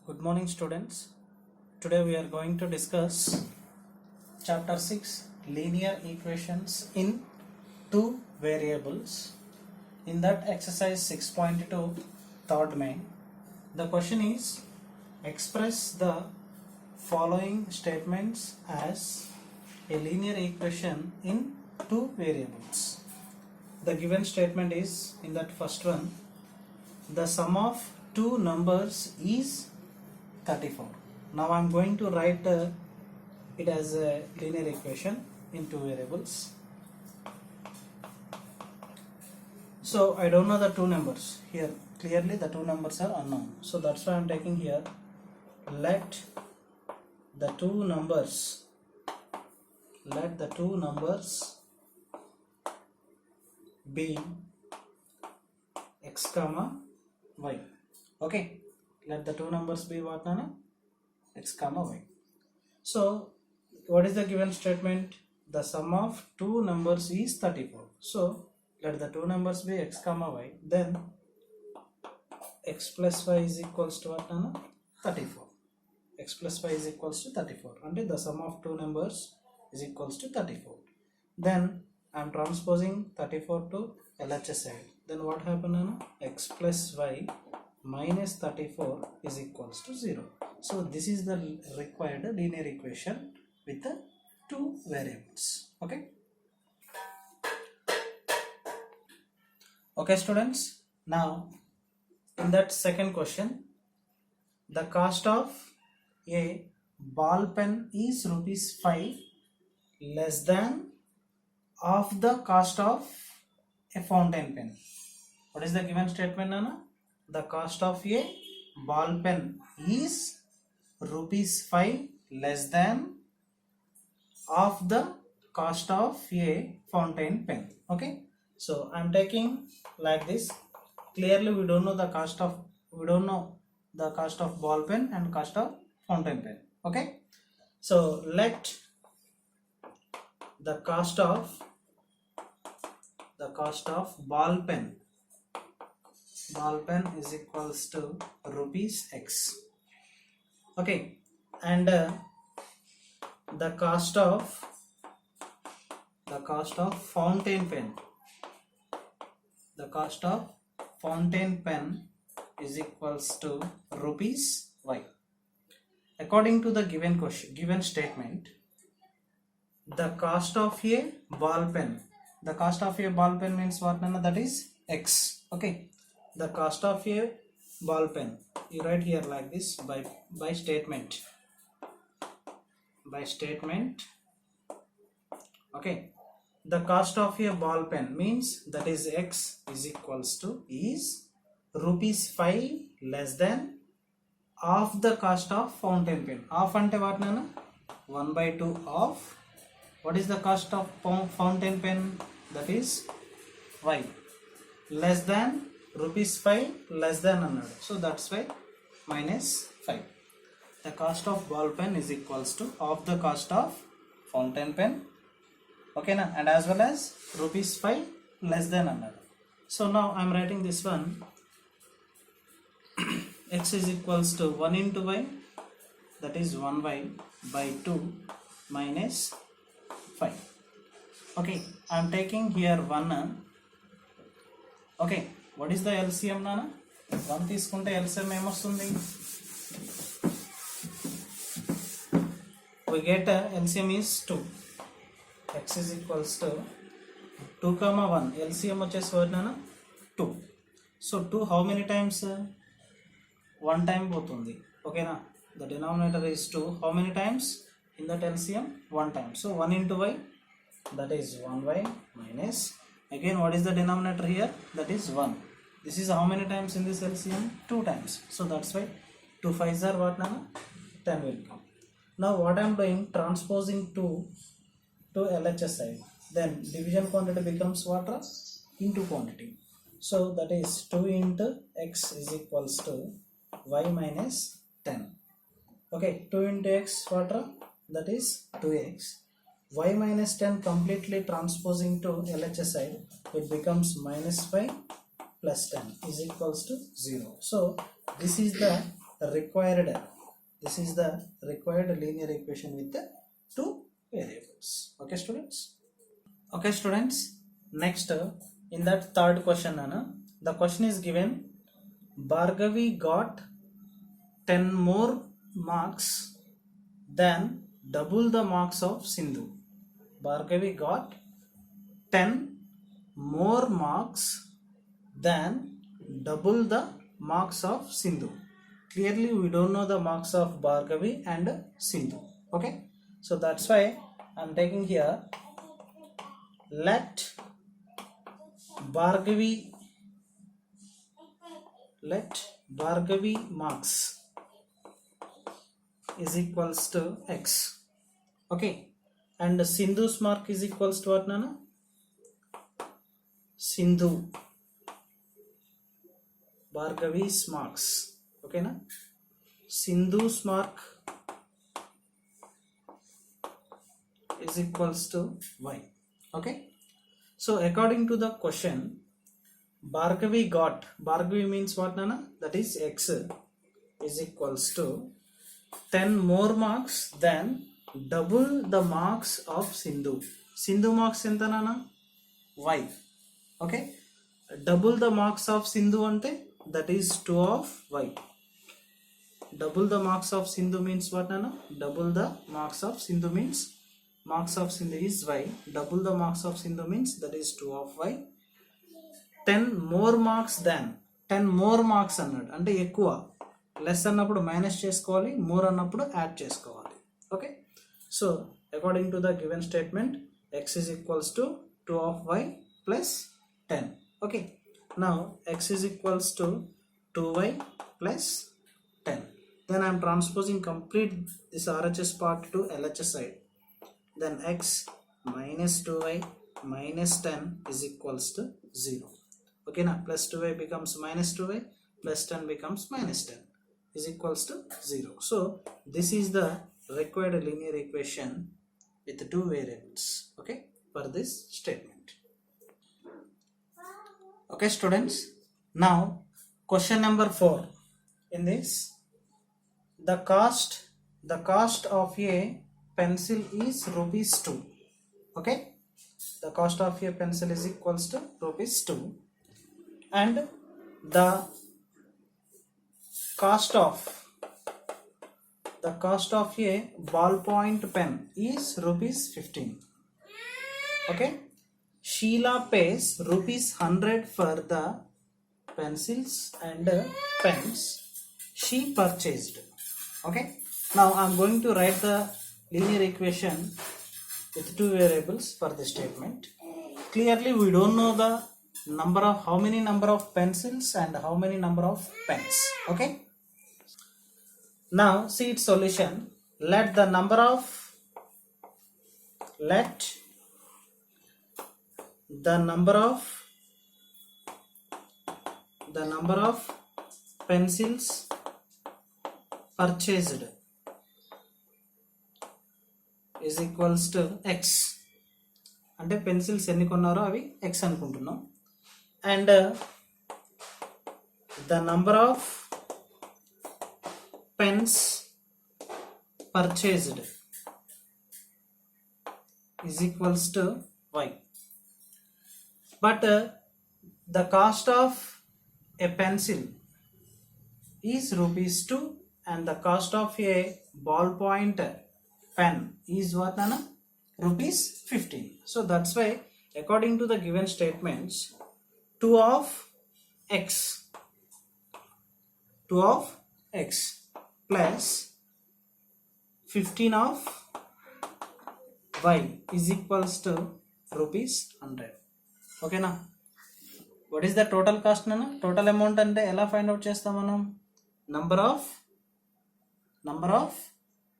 Good morning, students. Today we are going to discuss chapter 6 linear equations in two variables. In that exercise 6.2 third main, the question is express the following statements as a linear equation in two variables. The given statement is, in that first one, the sum of two numbers is 34. Now I am going to write it as a linear equation in two variables. So I don't know the two numbers here. Clearly the two numbers are unknown. So that's why I am taking here, let the two numbers be x comma y. Okay, let the two numbers be what, Nana? X comma y. So what is the given statement? The sum of two numbers is 34. So let the two numbers be x comma y. Then x plus y is equals to what, Nana? 34. X plus y is equals to 34. And the sum of two numbers is equals to 34. Then I am transposing 34 to LHS side. Then what happened, Nana? X plus y minus 34 is equals to 0. So this is the required linear equation with the two variables. Okay students, now in that second question, the cost of a ball pen is rupees 5 less than of the cost of a fountain pen. What is the given statement, Nana? The cost of a ball pen is rupees 5 less than of the cost of a fountain pen. Okay, so I am taking like this. Clearly we don't know the cost of ball pen and cost of fountain pen. Okay, so let the cost of ball pen is equals to rupees x. Okay, and the cost of fountain pen is equals to rupees y. According to the given statement, the cost of a ball pen means what, Nana? That is x. Okay, the cost of a ball pen, you write here like this by statement. Okay, the cost of a ball pen means that is x is equals to is rupees 5 less than of the cost of fountain pen. Of ante what, Nana? 1/2 of what is the cost of fountain pen? That is y, less than rupees 5 less than 100. So that's why minus 5. The cost of ball pen is equals to of the cost of fountain pen. Okay, na? And as well as rupees 5 less than 100. So now I am writing this one. X is equals to 1 into y, that is 1y by 2 minus 5. Okay, I am taking here 1. Okay, what is the LCM, Nana? 1 తీసుకుంటే LCM ఏమొస్తుంది? We get LCM is 2. X is equals to 2 comma 1. LCM వచ్చేసి what, Nana? 2. So 2 how many times? 1 time పోతుంది. Okay na? The denominator is 2. How many times in that LCM? 1 time. So 1 into y, that is 1y minus, again what is the denominator here? That is 1. This is how many times in this LCM? 2 times. So that's why 2 5s are what, Nana? 10 will come. Now what I am doing, transposing 2 to LHS side. Then division quantity becomes what? Into quantity. So that is 2 into x is equals to y minus 10. Okay, 2 into x what? That is 2x. Y minus 10 completely transposing to LHS side, it becomes minus 5 plus 10 is equals to 0. So this is the required, this is the required linear equation with the two variables. Okay students, okay students, next in that third question the question is given, Bhargavi got 10 more marks than double the marks of Sindhu. Bhargavi got 10 more marks than double the marks of Sindhu. Clearly we don't know the marks of Bhargavi and Sindhu. Okay, so that's why I'm taking here, let Bhargavi marks is equals to x. Okay, and Sindhu's mark is equals to what nana? Sindhu Bhargavi's marks. Okay na? Sindhu's mark is equals to y. Okay, so according to the question, Bhargavi means what nana? That is x is equals to 10 more marks than double the marks of Sindhu. Sindhu marks enta nana? Y. Okay, double the marks of Sindhu ante that is 2 of y. Double the marks of Sindhu means what nana? Double the marks of Sindhu means marks of Sindhu is y. Double the marks of Sindhu means that is 2 of y. 10 more marks than, 10 more marks అన్నాడు అంటే ఎక్కువ, less అన్నప్పుడు minus చేసుకోవాలి, more అన్నప్పుడు add చేసుకోవాలి. Okay, so according to the given statement x is equals to 2 of y plus 10. Okay, now x is equals to 2y plus 10. Then I am transposing complete this RHS part to LHS side. Then x minus 2y minus 10 is equals to 0. Okay, now plus 2y becomes minus 2y plus 10 becomes minus 10 is equals to 0. So this is the required linear equation with the two variables. Okay, for this statement. Okay students, now question number 4. In this, the cost of a pencil is rupees 2. Okay, the cost of a pencil is equals to rupees 2, and the cost of a ballpoint pen is rupees 15. Okay, Sheila pays rupees 100 for the pencils and pens she purchased. Okay, now I am going to write the linear equation with two variables for the statement. Clearly we don't know the number of, how many number of pencils and how many number of pens. Okay, now see its solution. Let the number of pencils purchased is equals to x. అంటే pencils ఎన్ని కొన్నారో అవి x అనుకుంటున్నాం, and the number of pens purchased is equals to y. But the cost of a pencil is rupees 2 and the cost of a ballpoint pen is what nana? Rupees 15. So that's why according to the given statements, 2 of x plus 15 of y is equals to rupees 100. Okay na? What is the total cost nana? Total amount ante ela find out chestam manam? Number of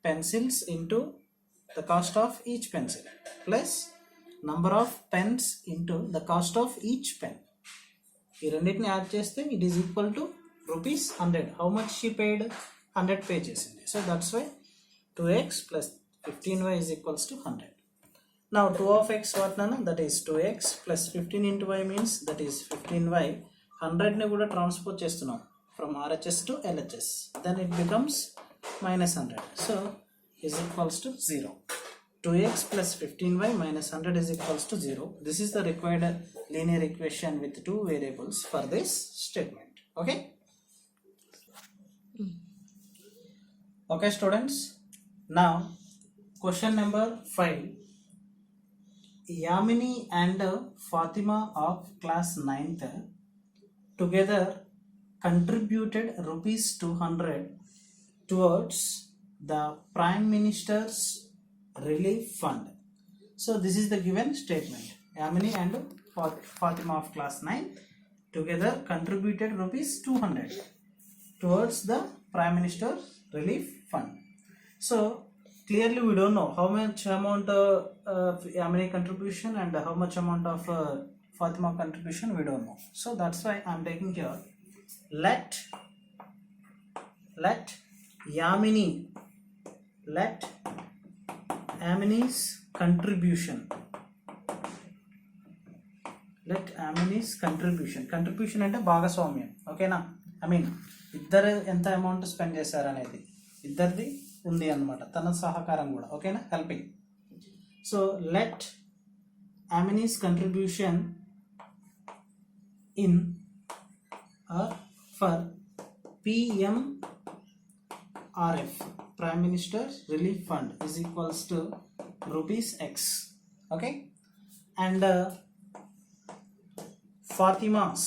pencils into the cost of each pencil plus number of pens into the cost of each pen. ఈ రెండింటిని add చేస్తే it is equal to rupees 100. How much she paid? 100 pay చేసింది. So that's why 2x plus 15y is equals to 100. Now 2 of x what nana? That is 2x plus 15 into y means that is 15y. 100 ని కూడా transpose చేస్తున్నాం. from RHS to LHS, then it becomes minus 100. So is equals to 0. 2x plus 15y minus 100 is equals to 0. This is the required linear equation with two variables for this statement. Okay. Okay students, now question number 5. Yamini and Fatima of class 9th together contributed rupees 200 towards the Prime Minister's Relief Fund. So this is the given statement. Yamini and Fatima of class 9 together contributed rupees 200 towards the Prime Minister's Relief Fund. So clearly we don't know how much amount of Yamini contribution and how much amount of Fatima contribution, we don't know. So that's why I'm taking here, let Yamini's contribution, contribution అంటే భాగస్వామ్యం. ఓకేనా, I mean ఇద్దరు ఎంత amount spend చేశారు అనేది ఇద్దరిది ఉంది అన్నమాట, తన సహకారం కూడా. ఓకేనా, helping. So let Yamini's contribution in for PMRF, Prime Minister's Relief Fund, is equals to rupees X. Okay, and Fatima's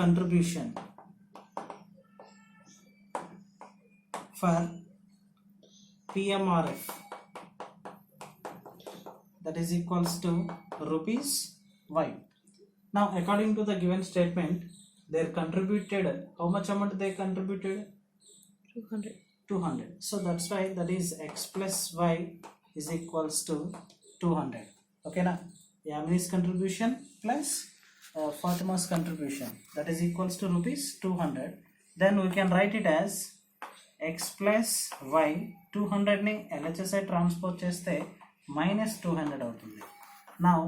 contribution for PMRF, that is equals to rupees Y. Now according to the given statement, they contributed, how much amount they contributed? 200. So that's why that is X plus Y is equals to 200. Okay na, Yamini's contribution plus Fatima's contribution, that is equals to rupees 200. Then we can write it as X plus Y. 200 ni LHS transport cheste minus 200 అవుతుంది. Now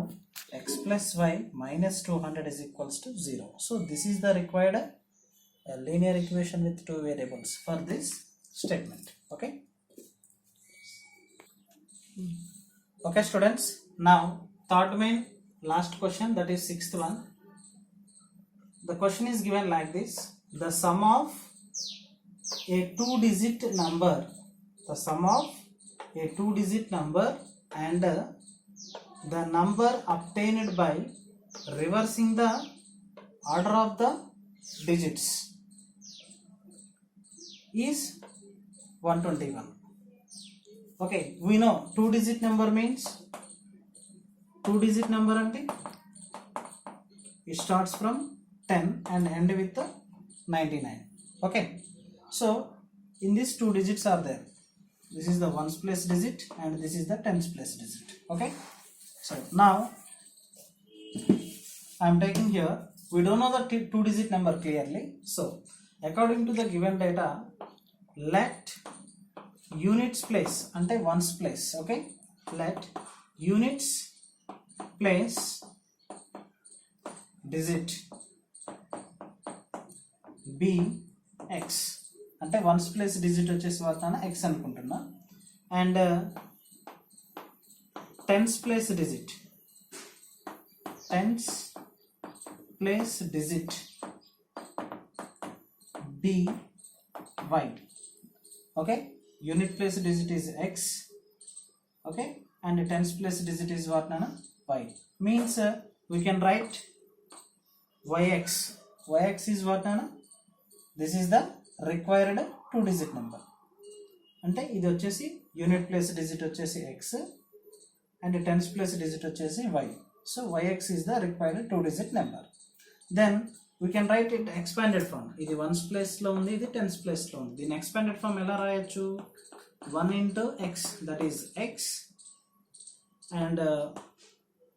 x plus y minus 200 is equals to 0. So this is the required linear equation with two variables for this statement. Okay. Okay students, now third main last question, that is sixth one. The question is given like this: the sum of a two-digit number, and the number obtained by reversing the order of the digits is 121. Okay, we know two-digit number means, two-digit number ante it starts from 10 and end with 99. Okay, so in these two digits are there. This is the ones place digit and this is the tens place digit. Okay, so now I am taking here, we don't know the two digit number clearly. So according to the given data, let units place ante ones place. Okay, let units place digit be x, అంటే once place digit వచ్చేసి వాడతాను x అనుకుంటున్నా, and tens place digit be y. Okay, unit place digit is x. Okay, and tens place digit is what nana, y. Means we can write yx is what nana, this is the required two digit number. అంటే ఇది వచ్చేసి unit place digit వచ్చేసి x and tens place digit వచ్చేసి y. So yx is the required two digit number. Then we can write it expanded form. ఇది ones place లో ఉంది, ఇది tens place లో ఉంది. దీని ఎక్స్పాండెడ్ ఫామ్ ఎలా రాయొచ్చు? 1 into x, that is x, and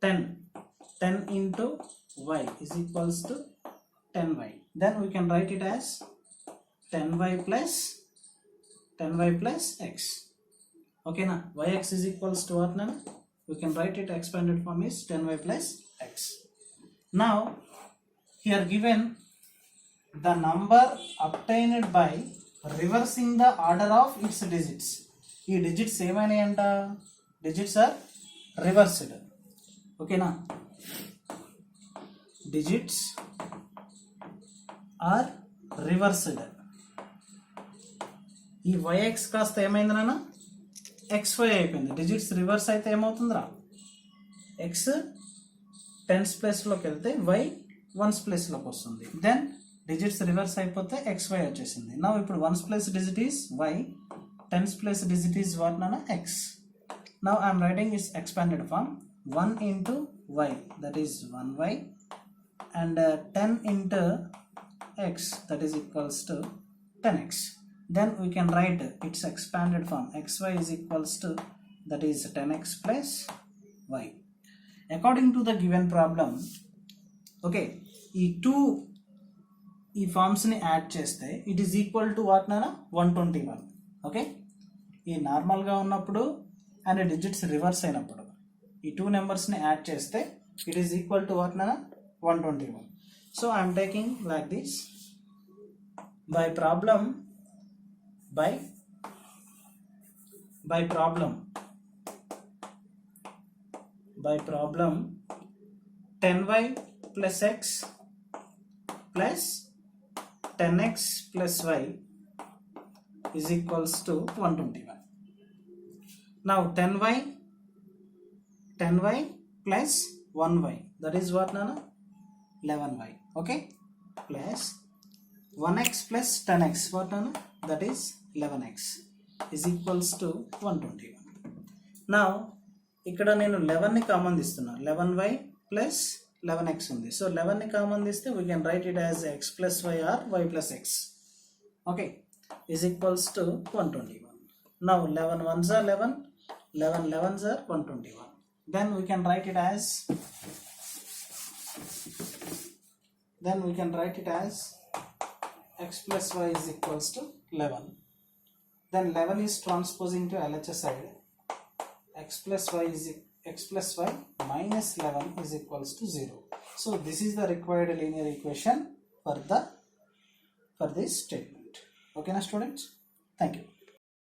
10 into y is equals to 10y. Then we can write it as 10y plus x. Okay na, yx is equals to what na? We can write it expanded form is 10y plus x. Now here given the number obtained by reversing the order of its digits. ఈ digits ఏమైనాయంట, digits are reversed. ఓకేనా, digits are reversed. ఈ yx కాస్త ఏమైంది నాన్న, xy అయిపోయింది. Digits reverse అయితే ఏమవుతుందిరా, x tense ప్లేస్లోకి వెళ్తే y వన్స్ ప్లేస్లోకి వస్తుంది. దెన్ డిజిట్స్ రివర్స్ అయిపోతే xy వచ్చేసింది. నా ఇప్పుడు ones place digit is y, tens place digit is what నాన్న, x. Now I'm writing is expanded form 1 into y, that is 1y, and 10 into x, that is equals to 10x. Then we can write its expanded form, xy is equals to, that is 10x plus y. According to the given problem, okay, ఈ two ఈ ఫార్మ్స్ని add చేస్తే it is equal to what నాన్న, 121. Okay, ఈ నార్మల్గా ఉన్నప్పుడు and digits reverse అయినప్పుడు ఈ two నెంబర్స్ని add చేస్తే it is equal to what నాన్న, 121. So I'm taking like this. by problem 10y plus x plus 10x plus y is equals to 121. Now 10y plus 1y, that is what nana, 11y. Okay, plus 1x plus 10x, what nana, that is 11x, is equals to 121. Now ఇక్కడ నేను 11ని common తీస్తున్నా, 11y plus 11x ఉంది. So 11ని common తీస్తే we can write it as x plus y or y plus x. Okay, is equals to 121. Now 11 1s are 11, 11 11s are 121. Then we can write it as x plus y is equals to 11. Then 11 is transposing to LHS side. x plus y minus 11 is equals to 0. So this is the required linear equation for this statement. Okay na students, thank you.